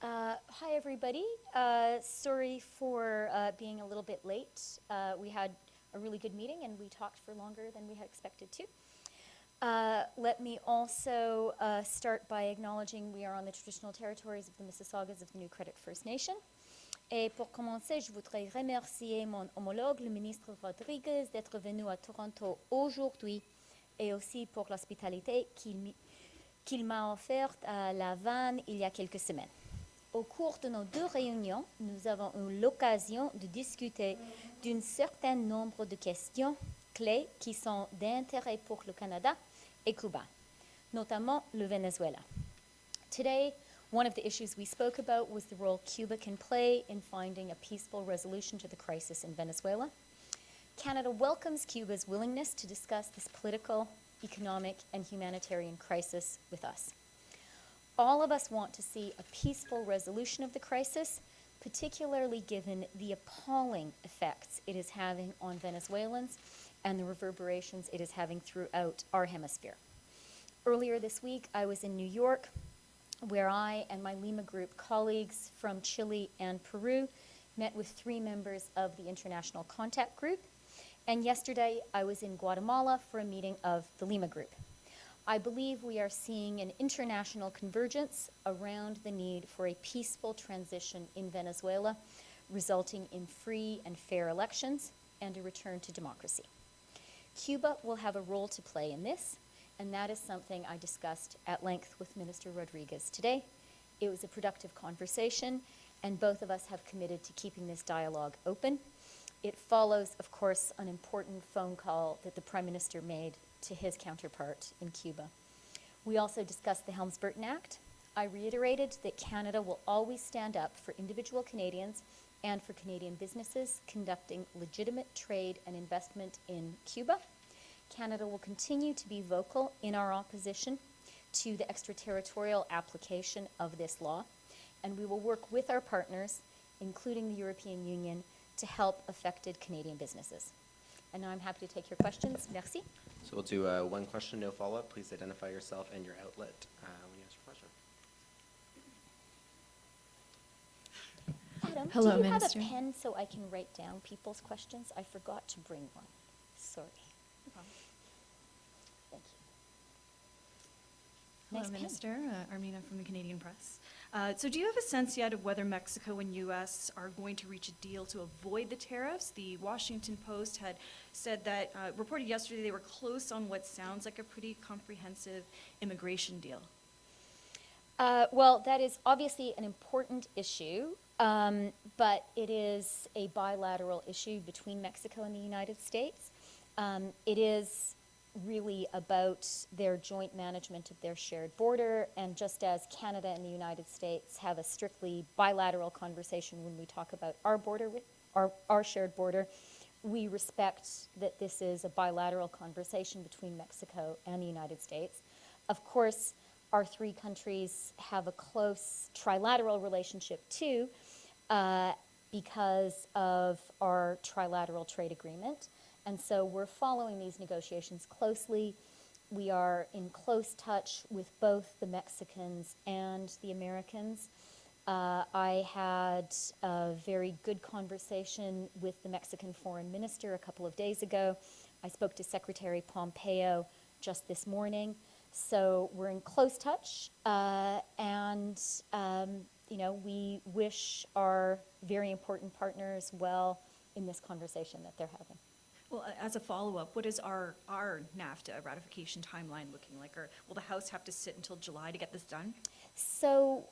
Hi, everybody. Sorry for being a little bit late. We had a really good meeting and we talked for longer than we had expected to. Let me also start by acknowledging we are on the traditional territories of the Mississaugas of the New Credit First Nation. Et pour commencer, je voudrais remercier mon homologue, le ministre Rodriguez, d'être venu à Toronto aujourd'hui et aussi pour l'hospitalité qu'il m'a offerte à La Havane il y a quelques semaines. Au cours de nos deux réunions, nous avons eu l'occasion de discuter d'un certain nombre de questions clés qui sont d'intérêt pour le Canada et Cuba, notamment le Venezuela. Today, one of the issues we spoke about was the role Cuba can play in finding a peaceful resolution to the crisis in Venezuela. Canada welcomes Cuba's willingness to discuss this political, economic, and humanitarian crisis with us. All of us want to see a peaceful resolution of the crisis, particularly given the appalling effects it is having on Venezuelans and the reverberations it is having throughout our hemisphere. Earlier this week, I was in New York, where I and my Lima Group colleagues from Chile and Peru met with 3 members of the International Contact Group. And yesterday, I was in Guatemala for a meeting of the Lima Group. I believe we are seeing an international convergence around the need for a peaceful transition in Venezuela, resulting in free and fair elections and a return to democracy. Cuba will have a role to play in this, and that is something I discussed at length with Minister Rodriguez today. It was a productive conversation, and both of us have committed to keeping this dialogue open. It follows, of course, an important phone call that the Prime Minister made to his counterpart in Cuba. We also discussed the Helms-Burton Act. I reiterated that Canada will always stand up for individual Canadians and for Canadian businesses conducting legitimate trade and investment in Cuba. Canada will continue to be vocal in our opposition to the extraterritorial application of this law, and we will work with our partners, including the European Union, to help affected Canadian businesses. And now I'm happy to take your questions. Merci. So we'll do one question, no follow-up. Please identify yourself and your outlet when you ask your question. Adam, Hello, do you Minister. have a pen so I can write down people's questions? I forgot to bring one. Sorry. Thank you. Hello, Nice pen. Minister. Armina from the Canadian Press. So do you have a sense yet of whether Mexico and U.S. are going to reach a deal to avoid the tariffs? The Washington Post had said that, reported yesterday they were close on what sounds like a pretty comprehensive immigration deal. Well, that is obviously an important issue, but it is a bilateral issue between Mexico and the United States. It is really about their joint management of their shared border, and just as Canada and the United States have a strictly bilateral conversation when we talk about our border, our shared border, we respect that this is a bilateral conversation between Mexico and the United States. Of course, our 3 countries have a close trilateral relationship too, because of our trilateral trade agreement. And so we're following these negotiations closely. We are in close touch with both the Mexicans and the Americans. I had a very good conversation with the Mexican Foreign Minister a couple of days ago. I spoke to Secretary Pompeo just this morning. So we're in close touch, and we wish our very important partners well in this conversation that they're having. Well, as a follow-up, what is our NAFTA ratification timeline looking like? Or will the House have to sit until July to get this done? So,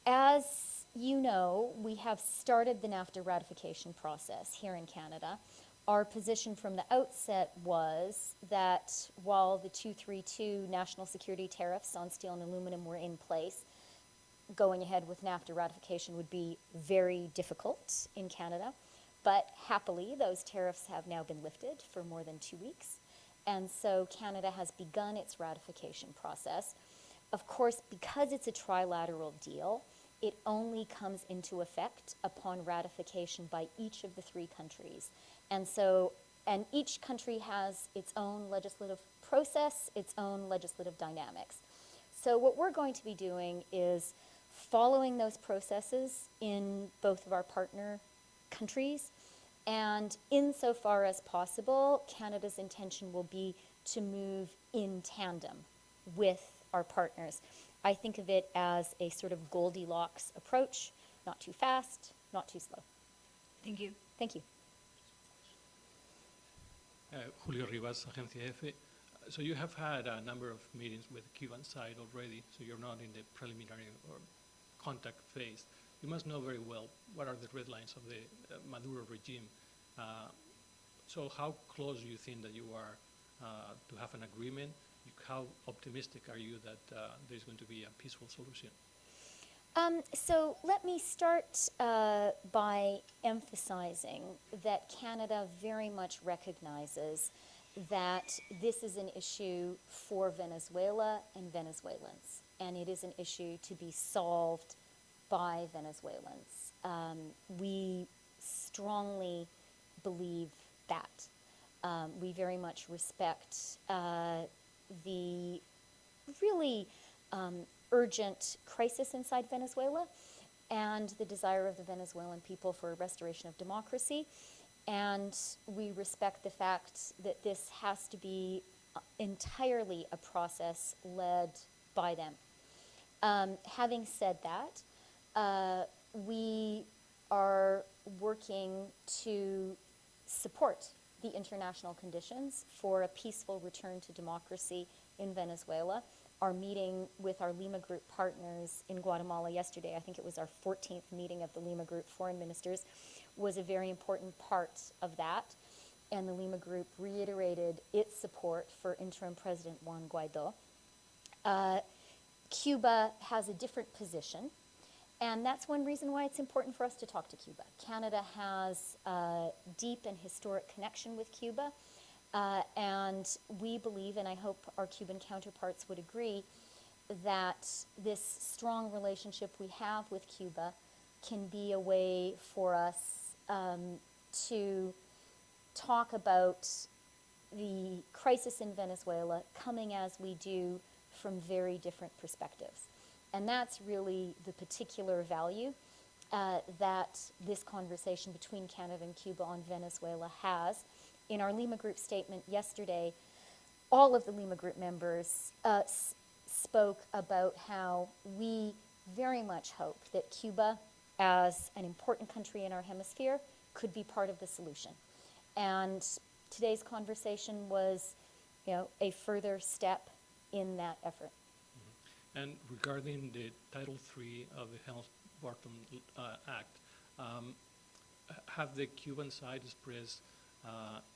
as you know, we have started the NAFTA ratification process here in Canada. Our position from the outset was that while the 232 national security tariffs on steel and aluminum were in place, going ahead with NAFTA ratification would be very difficult in Canada. But happily, those tariffs have now been lifted for more than 2 weeks. And so Canada has begun its ratification process. Of course, because it's a trilateral deal, it only comes into effect upon ratification by each of the 3 countries. And each country has its own legislative process, its own legislative dynamics. So what we're going to be doing is following those processes in both of our partner countries. And insofar as possible, Canada's intention will be to move in tandem with our partners. I think of it as a sort of Goldilocks approach, not too fast, not too slow. Thank you. Thank you. Julio Rivas, Agencia F. So you have had a number of meetings with the Cuban side already, so you're not in the preliminary or contact phase. You must know very well what are the red lines of the Maduro regime. So how close do you think that you are to have an agreement? How optimistic are you that there's going to be a peaceful solution? So let me start by emphasizing that Canada very much recognizes that this is an issue for Venezuela and Venezuelans, and it is an issue to be solved by Venezuelans. We strongly believe that. We very much respect the really urgent crisis inside Venezuela and the desire of the Venezuelan people for a restoration of democracy. And we respect the fact that this has to be entirely a process led by them. Having said that, we are working to support the international conditions for a peaceful return to democracy in Venezuela. Our meeting with our Lima Group partners in Guatemala yesterday, I think it was our 14th meeting of the Lima Group foreign ministers, was a very important part of that. And the Lima Group reiterated its support for interim President Juan Guaido. Cuba has a different position, and that's one reason why it's important for us to talk to Cuba. Canada has a deep and historic connection with Cuba. And we believe, and I hope our Cuban counterparts would agree, that this strong relationship we have with Cuba can be a way for us to talk about the crisis in Venezuela coming as we do from very different perspectives. And that's really the particular value that this conversation between Canada and Cuba on Venezuela has. In our Lima Group statement yesterday, all of the Lima Group members spoke about how we very much hope that Cuba, as an important country in our hemisphere, could be part of the solution. And today's conversation was, a further step in that effort. Mm-hmm. And regarding the Title III of the Helms-Burton Act, have the Cuban side expressed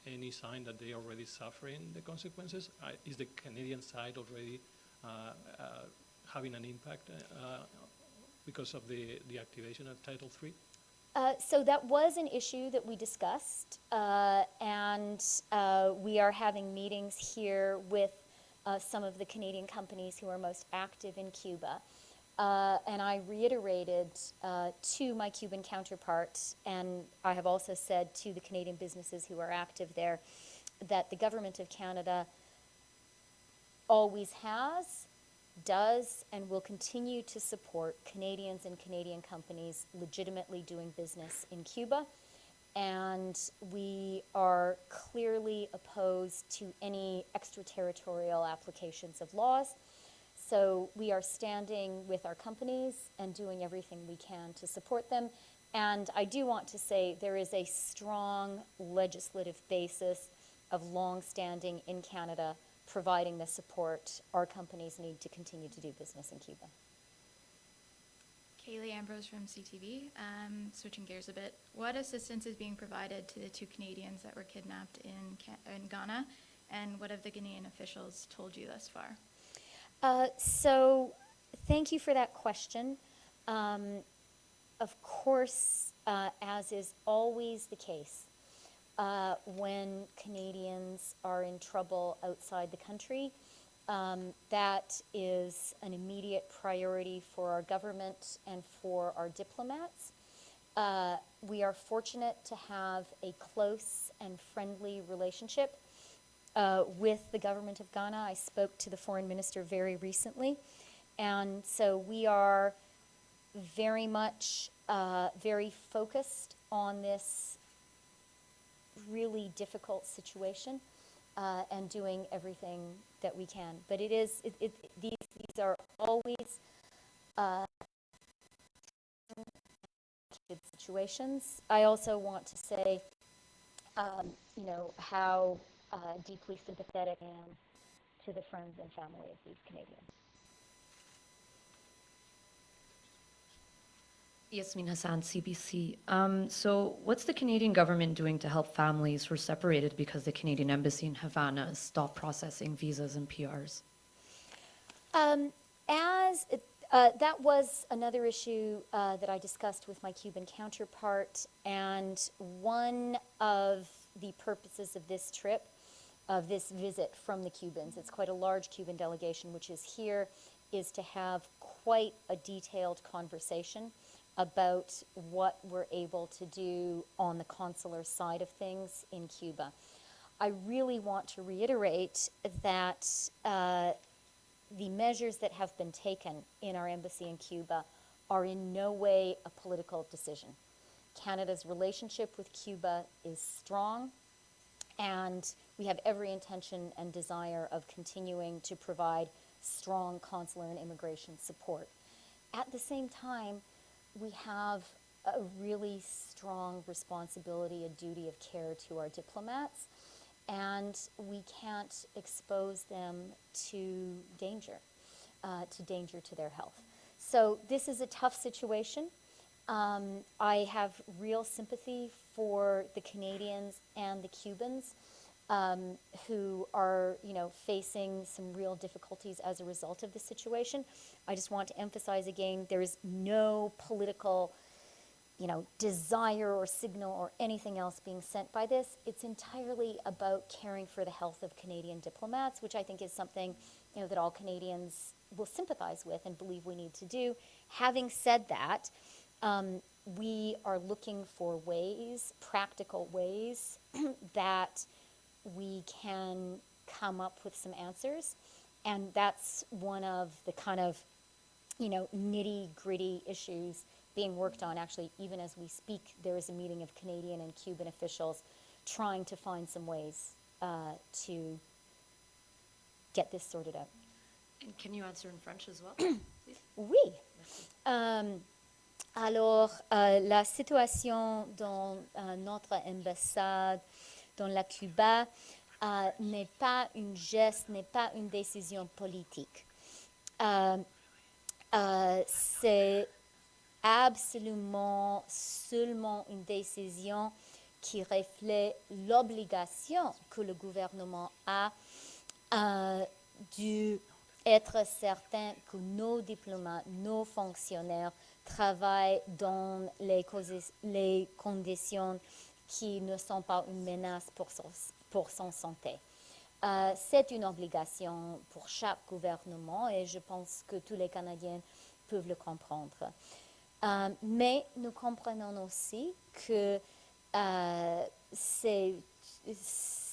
any sign that they are already suffering the consequences? Is the Canadian side already having an impact because of the activation of Title III? So that was an issue that we discussed, and we are having meetings here with some of the Canadian companies who are most active in Cuba. And I reiterated to my Cuban counterparts, and I have also said to the Canadian businesses who are active there, that the government of Canada always has, does, and will continue to support Canadians and Canadian companies legitimately doing business in Cuba. And we are clearly opposed to any extraterritorial applications of laws. So we are standing with our companies and doing everything we can to support them. And I do want to say there is a strong legislative basis of long-standing in Canada providing the support our companies need to continue to do business in Cuba. Kaylee Ambrose from CTV. Switching gears a bit, what assistance is being provided to the 2 Canadians that were kidnapped in Ghana, and what have the Guinean officials told you thus far? So thank you for that question. Of course, as is always the case, when Canadians are in trouble outside the country, that is an immediate priority for our government and for our diplomats. We are fortunate to have a close and friendly relationship with the government of Ghana. I spoke to the foreign minister very recently, and so we are very much, very focused on this really difficult situation and doing everything that we can. But these are always situations. I also want to say, how deeply sympathetic I am to the friends and family of these Canadians. Yasmin Hassan, CBC. So what's the Canadian government doing to help families who are separated because the Canadian Embassy in Havana stopped processing visas and PRs? That was another issue that I discussed with my Cuban counterpart, and one of the purposes of this trip, of this visit from the Cubans, it's quite a large Cuban delegation which is here, is to have quite a detailed conversation about what we're able to do on the consular side of things in Cuba. I really want to reiterate that the measures that have been taken in our embassy in Cuba are in no way a political decision. Canada's relationship with Cuba is strong, and we have every intention and desire of continuing to provide strong consular and immigration support. At the same time, we have a really strong responsibility, a duty of care to our diplomats, and we can't expose them to danger to their health. So this is a tough situation. I have real sympathy for the Canadians and the Cubans who are, facing some real difficulties as a result of the situation. I just want to emphasize again, there is no political desire or signal or anything else being sent by this. It's entirely about caring for the health of Canadian diplomats, which I think is something, that all Canadians will sympathize with and believe we need to do. Having said that, we are looking for ways, practical ways, that we can come up with some answers. And that's one of the kind of, nitty-gritty issues being worked on. Actually, even as we speak, there is a meeting of Canadian and Cuban officials trying to find some ways to get this sorted out. And can you answer in French as well? Oui. Alors, la situation dans notre ambassade, dans la Cuba, n'est pas un geste, n'est pas une décision politique. C'est absolument seulement une décision qui reflète l'obligation que le gouvernement a d'être certain que nos diplomates, nos fonctionnaires travaillent dans les conditions qui ne sont pas une menace pour son santé. C'est une obligation pour chaque gouvernement et je pense que tous les Canadiens peuvent le comprendre. Mais nous comprenons aussi que ce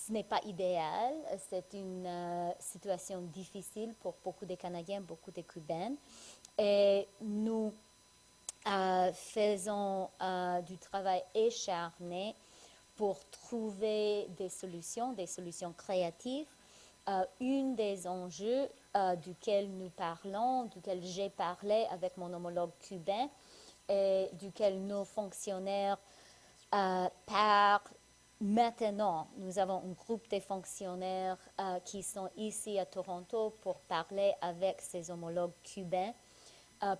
n'est pas idéal, c'est une situation difficile pour beaucoup de Canadiens, beaucoup de Cubains. Et nous faisons du travail acharné pour trouver des solutions créatives. Un des enjeux duquel nous parlons, duquel j'ai parlé avec mon homologue cubain, et duquel nos fonctionnaires parlent maintenant. Nous avons un groupe de fonctionnaires qui sont ici à Toronto pour parler avec ses homologues cubains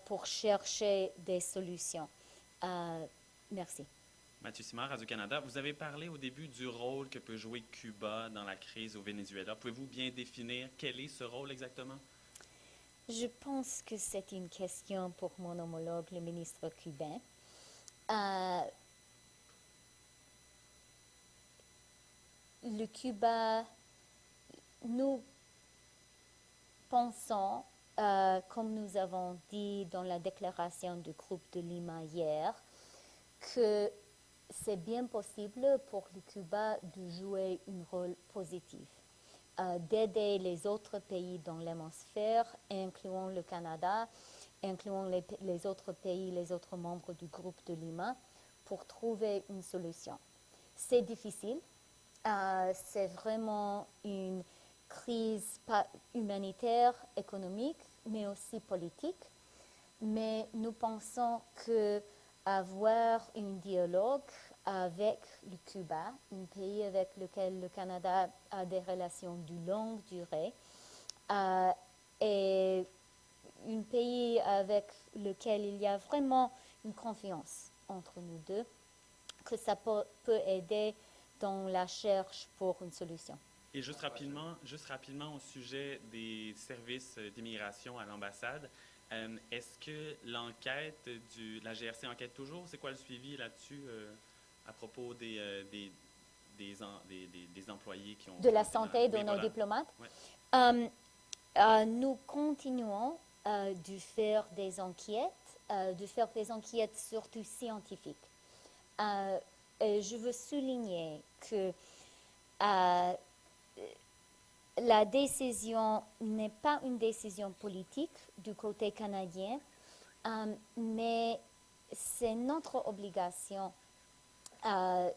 pour chercher des solutions. Merci. Mathieu Simard, Radio-Canada. Vous avez parlé au début du rôle que peut jouer Cuba dans la crise au Venezuela. Pouvez-vous bien définir quel est ce rôle exactement? Je pense que c'est une question pour mon homologue, le ministre cubain. Le Cuba, nous pensons, comme nous avons dit dans la déclaration du groupe de Lima hier, que c'est bien possible pour le Cuba de jouer un rôle positif, d'aider les autres pays dans l'hémisphère, incluant le Canada, incluant les autres pays, les autres membres du groupe de Lima, pour trouver une solution. C'est difficile. C'est vraiment une crise humanitaire, économique, mais aussi politique. Mais nous pensons qu'avoir un dialogue avec le Cuba, un pays avec lequel le Canada a des relations de longue durée, et un pays avec lequel il y a vraiment une confiance entre nous deux, que ça peut aider dans la recherche pour une solution. Et juste rapidement au sujet des services d'immigration à l'ambassade, est-ce que l'enquête la GRC enquête toujours? C'est quoi le suivi là-dessus à propos des employés qui ont... De la santé de Oui, nos voilà. diplomates. Ouais. Nous continuons de faire des enquêtes surtout scientifiques. Et je veux souligner que la décision n'est pas une décision politique du côté canadien, mais c'est notre obligation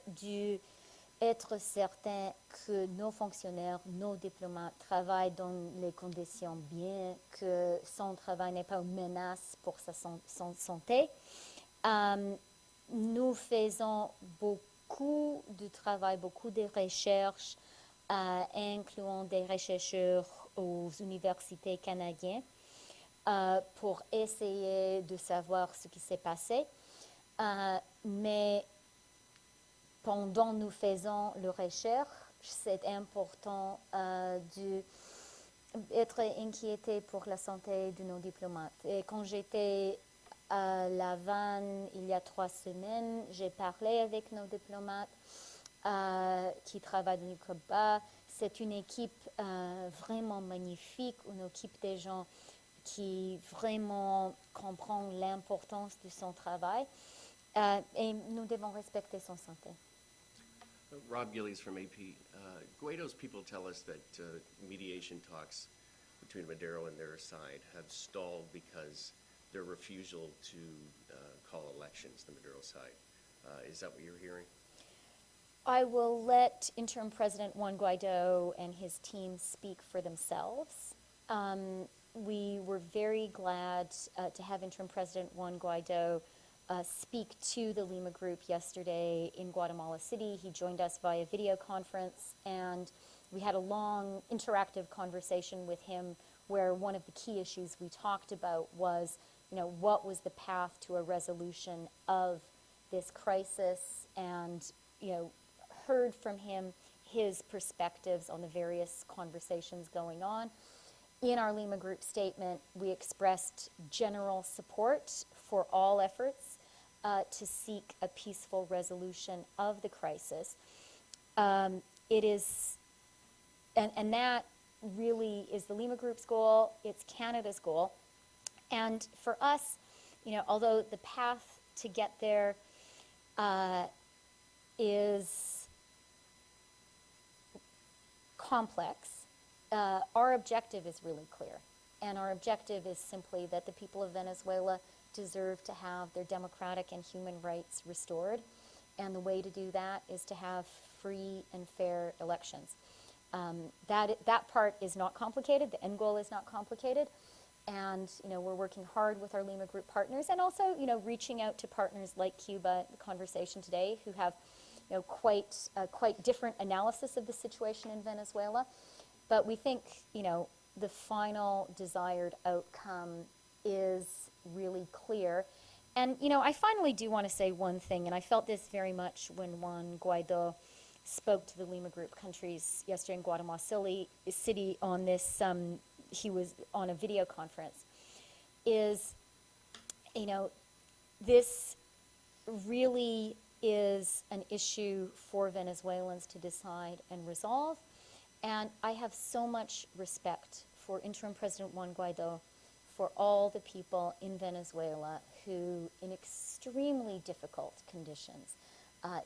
d'être certain que nos fonctionnaires, nos diplomates travaillent dans les conditions bien, que son travail n'est pas une menace pour sa santé. Nous faisons beaucoup de travail, beaucoup de recherches, incluant des chercheurs aux universités canadiennes, pour essayer de savoir ce qui s'est passé. Mais pendant nous faisons la recherche, c'est important d'être inquiété pour la santé de nos diplomates. Et quand j'étais à La Havane il y a 3 semaines, j'ai parlé avec nos diplomates qui travaillent dans le Cuba. C'est une équipe vraiment magnifique, une équipe de gens qui vraiment comprennent l'importance de son travail. Et nous devons respecter son santé. Rob Gillies from AP. Guaido's people tell us that mediation talks between Maduro and their side have stalled because their refusal to call elections, the Maduro side. Is that what you're hearing? I will let Interim President Juan Guaido and his team speak for themselves. We were very glad to have Interim President Juan Guaido speak to the Lima Group yesterday in Guatemala City. He joined us via video conference, and we had a long interactive conversation with him where one of the key issues we talked about was, what was the path to a resolution of this crisis, and, heard from him his perspectives on the various conversations going on. In our Lima Group statement, we expressed general support for all efforts to seek a peaceful resolution of the crisis. It is, and that really is the Lima Group's goal, it's Canada's goal. And for us, although the path to get there is complex, our objective is really clear. And our objective is simply that the people of Venezuela deserve to have their democratic and human rights restored. And the way to do that is to have free and fair elections. That part is not complicated. The end goal is not complicated. And, we're working hard with our Lima Group partners, and also, reaching out to partners like Cuba, the conversation today, who have, quite different analysis of the situation in Venezuela. But we think, the final desired outcome is really clear. And, I finally do want to say one thing, and I felt this very much when Juan Guaido spoke to the Lima Group countries yesterday in Guatemala City on this, he was on a video conference, is, this really is an issue for Venezuelans to decide and resolve. And I have so much respect for Interim President Juan Guaido, for all the people in Venezuela who, in extremely difficult conditions,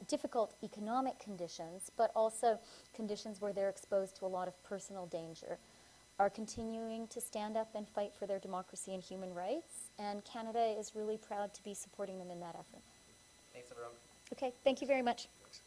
difficult economic conditions, but also conditions where they're exposed to a lot of personal danger, are continuing to stand up and fight for their democracy and human rights, and Canada is really proud to be supporting them in that effort. Thanks, everyone. Okay, thank you very much. Thanks.